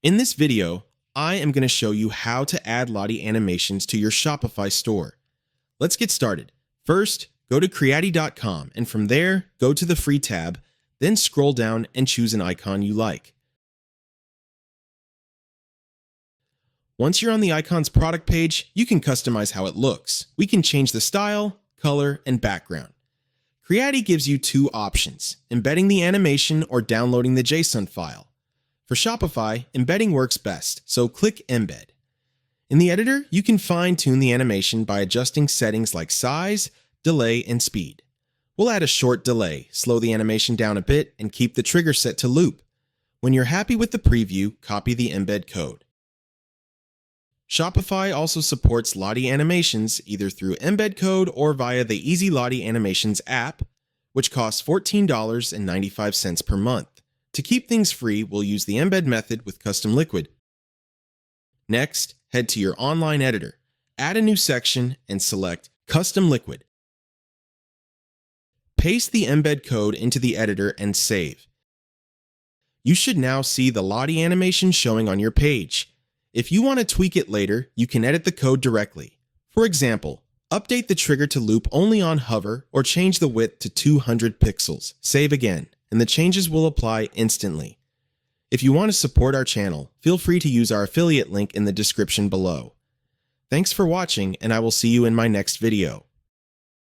In this video, I am going to show you how to add Lottie animations to your Shopify store. Let's get started. First, go to creati.com and from there, go to the free tab, then scroll down and choose an icon you like. Once you're on the icon's product page, you can customize how it looks. We can change the style, color, and background. Creati gives you two options, embedding the animation or downloading the JSON file. For Shopify, embedding works best, so click Embed. In the editor, you can fine-tune the animation by adjusting settings like size, delay, and speed. We'll add a short delay, slow the animation down a bit, and keep the trigger set to loop. When you're happy with the preview, copy the embed code. Shopify also supports Lottie animations either through embed code or via the Easy Lottie Animations app, which costs $14.95 per month. To keep things free, we'll use the embed method with custom liquid. Next, head to your online editor, add a new section, and select Custom Liquid. Paste the embed code into the editor and save. You should now see the Lottie animation showing on your page. If you want to tweak it later, you can edit the code directly. For example, update the trigger to loop only on hover or change the width to 200 pixels. Save again, and the changes will apply instantly. If you want to support our channel, feel free to use our affiliate link in the description below. Thanks for watching, and I will see you in my next video.